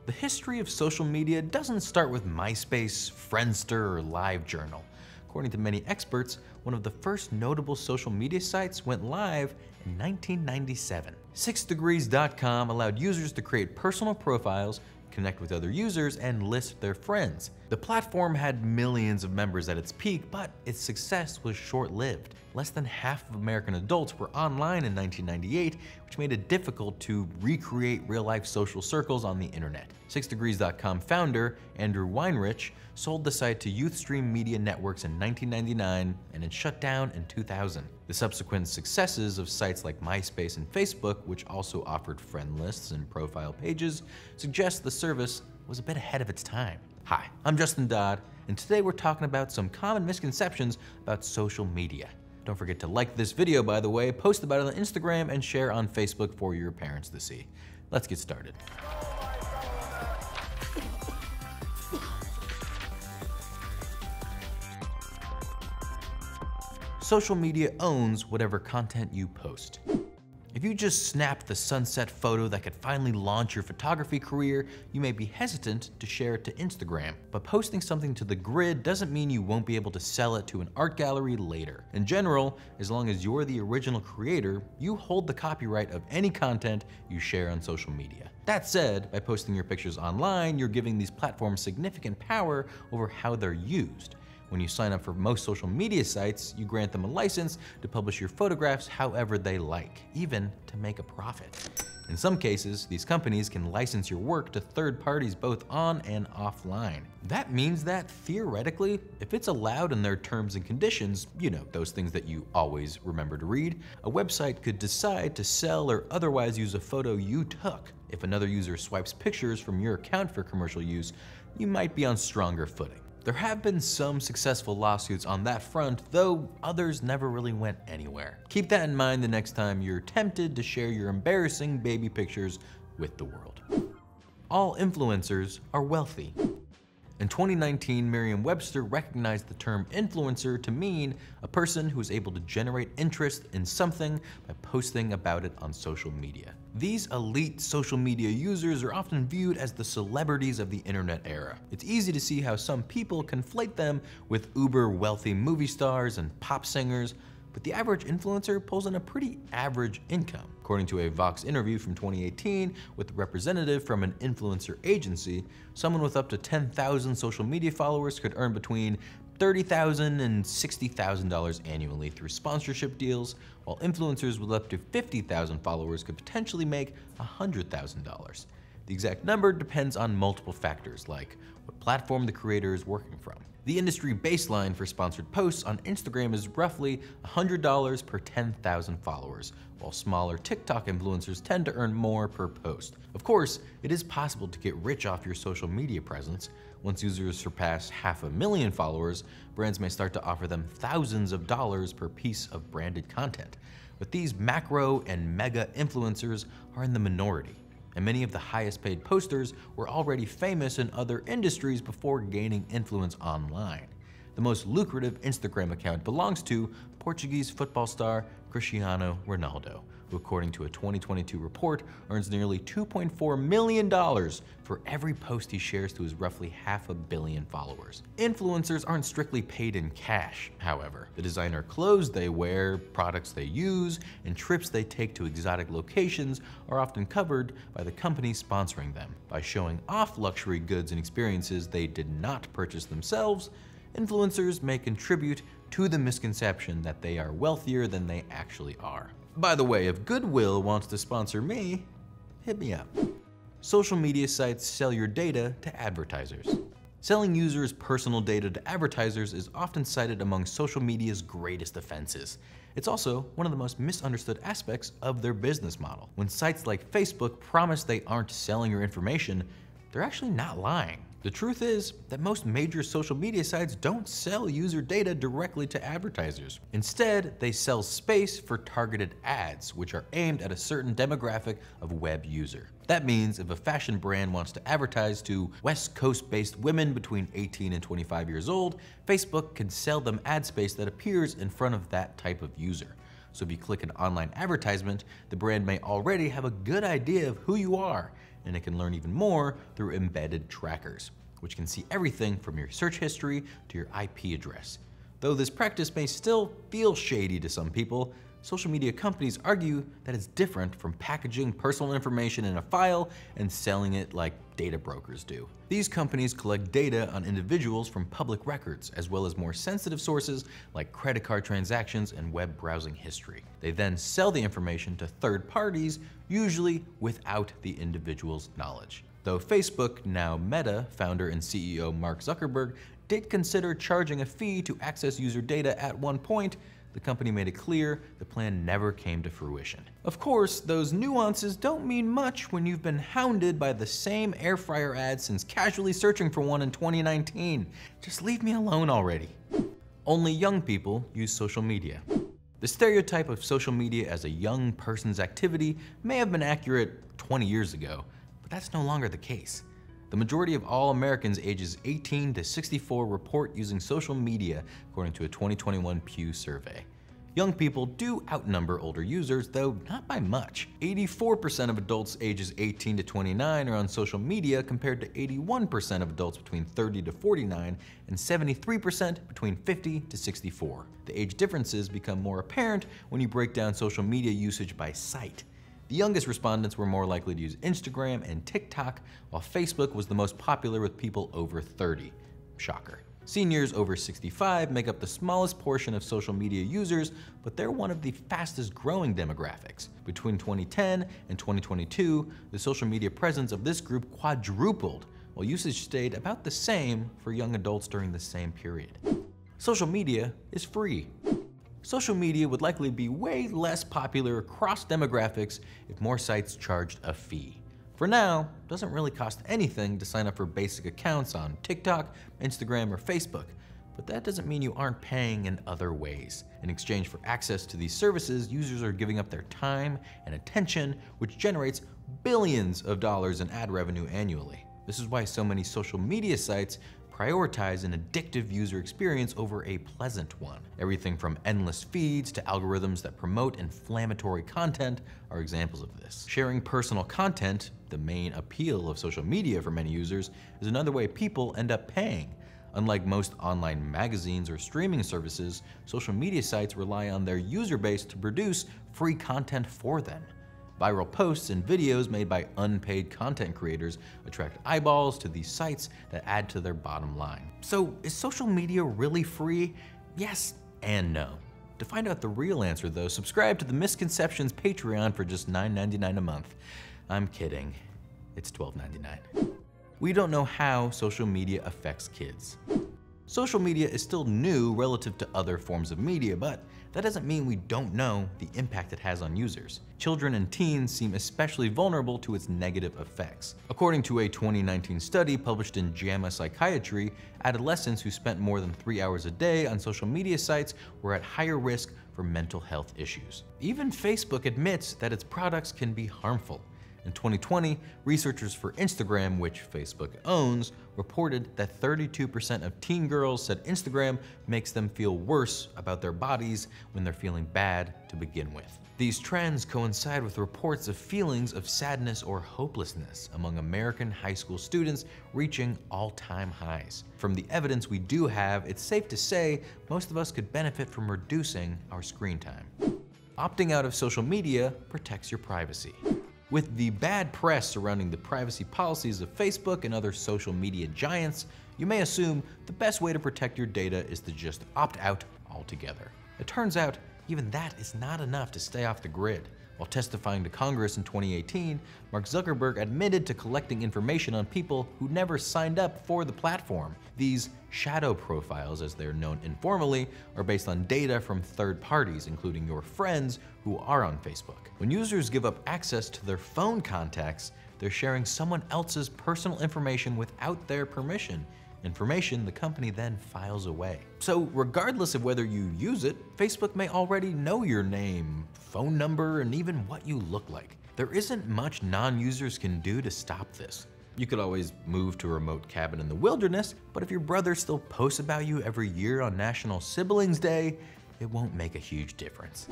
The history of social media doesn't start with MySpace, Friendster, or LiveJournal. According to many experts, one of the first notable social media sites went live in 1997. 6degrees.com allowed users to create personal profiles, connect with other users, and list their friends. The platform had millions of members at its peak, but its success was short-lived. Less than half of American adults were online in 1998, which made it difficult to recreate real-life social circles on the internet. 6degrees.com founder Andrew Weinrich sold the site to Youthstream Media Networks in 1999, and it shut down in 2000. The subsequent successes of sites like MySpace and Facebook, which also offered friend lists and profile pages, suggest the service was a bit ahead of its time. Hi, I'm Justin Dodd, and today we're talking about some common misconceptions about social media. Don't forget to like this video, by the way, post about it on Instagram, and share on Facebook for your parents to see. Let's get started. Social media owns whatever content you post. If you just snapped the sunset photo that could finally launch your photography career, you may be hesitant to share it to Instagram. But posting something to the grid doesn't mean you won't be able to sell it to an art gallery later. In general, as long as you're the original creator, you hold the copyright of any content you share on social media. That said, by posting your pictures online, you're giving these platforms significant power over how they're used. When you sign up for most social media sites, you grant them a license to publish your photographs however they like, even to make a profit. In some cases, these companies can license your work to third parties both on and offline. That means that, theoretically, if it's allowed in their terms and conditions, you know, those things that you always remember to read, a website could decide to sell or otherwise use a photo you took. If another user swipes pictures from your account for commercial use, you might be on stronger footing. There have been some successful lawsuits on that front, though others never really went anywhere. Keep that in mind the next time you're tempted to share your embarrassing baby pictures with the world. All influencers are wealthy. In 2019, Merriam-Webster recognized the term influencer to mean a person who is able to generate interest in something by posting about it on social media. These elite social media users are often viewed as the celebrities of the internet era. It's easy to see how some people conflate them with uber wealthy movie stars and pop singers, but the average influencer pulls in a pretty average income. According to a Vox interview from 2018 with a representative from an influencer agency, someone with up to 10,000 social media followers could earn between $30,000 and $60,000 annually through sponsorship deals, while influencers with up to 50,000 followers could potentially make $100,000. The exact number depends on multiple factors, like what platform the creator is working from. The industry baseline for sponsored posts on Instagram is roughly $100 per 10,000 followers, while smaller TikTok influencers tend to earn more per post. Of course, it is possible to get rich off your social media presence. Once users surpass 500,000 followers, brands may start to offer them thousands of dollars per piece of branded content. But these macro and mega influencers are in the minority, and many of the highest paid posters were already famous in other industries before gaining influence online. The most lucrative Instagram account belongs to Portuguese football star Cristiano Ronaldo, who according to a 2022 report earns nearly $2.4 million for every post he shares to his roughly 500 million followers. Influencers aren't strictly paid in cash, however. The designer clothes they wear, products they use, and trips they take to exotic locations are often covered by the company sponsoring them. By showing off luxury goods and experiences they did not purchase themselves, influencers may contribute to the misconception that they are wealthier than they actually are. By the way, if Goodwill wants to sponsor me, hit me up. Social media sites sell your data to advertisers. Selling users' personal data to advertisers is often cited among social media's greatest offenses. It's also one of the most misunderstood aspects of their business model. When sites like Facebook promise they aren't selling your information, they're actually not lying. The truth is that most major social media sites don't sell user data directly to advertisers. Instead, they sell space for targeted ads, which are aimed at a certain demographic of web user. That means if a fashion brand wants to advertise to West Coast-based women between 18 and 25 years old, Facebook can sell them ad space that appears in front of that type of user. So if you click an online advertisement, the brand may already have a good idea of who you are and it can learn even more through embedded trackers, which can see everything from your search history to your IP address. Though this practice may still feel shady to some people, social media companies argue that it's different from packaging personal information in a file and selling it like data brokers do. These companies collect data on individuals from public records, as well as more sensitive sources like credit card transactions and web browsing history. They then sell the information to third parties, usually without the individual's knowledge. Though Facebook, now Meta, founder and CEO Mark Zuckerberg, did consider charging a fee to access user data at one point, the company made it clear the plan never came to fruition. Of course, those nuances don't mean much when you've been hounded by the same air fryer ad since casually searching for one in 2019. Just leave me alone already. Only young people use social media. The stereotype of social media as a young person's activity may have been accurate 20 years ago, but that's no longer the case. The majority of all Americans ages 18 to 64 report using social media, according to a 2021 Pew survey. Young people do outnumber older users, though not by much. 84% of adults ages 18 to 29 are on social media, compared to 81% of adults between 30 to 49 and 73% between 50 to 64. The age differences become more apparent when you break down social media usage by site. The youngest respondents were more likely to use Instagram and TikTok, while Facebook was the most popular with people over 30. Shocker. Seniors over 65 make up the smallest portion of social media users, but they're one of the fastest growing demographics. Between 2010 and 2022, the social media presence of this group quadrupled, while usage stayed about the same for young adults during the same period. Social media is free. Social media would likely be way less popular across demographics if more sites charged a fee. For now, it doesn't really cost anything to sign up for basic accounts on TikTok, Instagram, or Facebook, but that doesn't mean you aren't paying in other ways. In exchange for access to these services, users are giving up their time and attention, which generates billions of dollars in ad revenue annually. This is why so many social media sites prioritize an addictive user experience over a pleasant one. Everything from endless feeds to algorithms that promote inflammatory content are examples of this. Sharing personal content, the main appeal of social media for many users, is another way people end up paying. Unlike most online magazines or streaming services, social media sites rely on their user base to produce free content for them. Viral posts and videos made by unpaid content creators attract eyeballs to these sites that add to their bottom line. So is social media really free? Yes and no. To find out the real answer though, subscribe to the Misconceptions Patreon for just $9.99 a month. I'm kidding, it's $12.99. We don't know how social media affects kids. Social media is still new relative to other forms of media, but that doesn't mean we don't know the impact it has on users. Children and teens seem especially vulnerable to its negative effects. According to a 2019 study published in JAMA Psychiatry, adolescents who spent more than 3 hours a day on social media sites were at higher risk for mental health issues. Even Facebook admits that its products can be harmful. In 2020, researchers for Instagram, which Facebook owns, reported that 32% of teen girls said Instagram makes them feel worse about their bodies when they're feeling bad to begin with. These trends coincide with reports of feelings of sadness or hopelessness among American high school students reaching all-time highs. From the evidence we do have, it's safe to say most of us could benefit from reducing our screen time. Opting out of social media protects your privacy. With the bad press surrounding the privacy policies of Facebook and other social media giants, you may assume the best way to protect your data is to just opt out altogether. It turns out even that is not enough to stay off the grid. While testifying to Congress in 2018, Mark Zuckerberg admitted to collecting information on people who never signed up for the platform. These shadow profiles, as they're known informally, are based on data from third parties, including your friends who are on Facebook. When users give up access to their phone contacts, they're sharing someone else's personal information without their permission. Information the company then files away. So regardless of whether you use it, Facebook may already know your name, phone number, and even what you look like. There isn't much non-users can do to stop this. You could always move to a remote cabin in the wilderness, but if your brother still posts about you every year on National Siblings Day, it won't make a huge difference.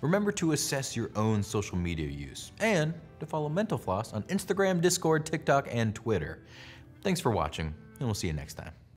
Remember to assess your own social media use and to follow Mental Floss on Instagram, Discord, TikTok, and Twitter. Thanks for watching, and we'll see you next time.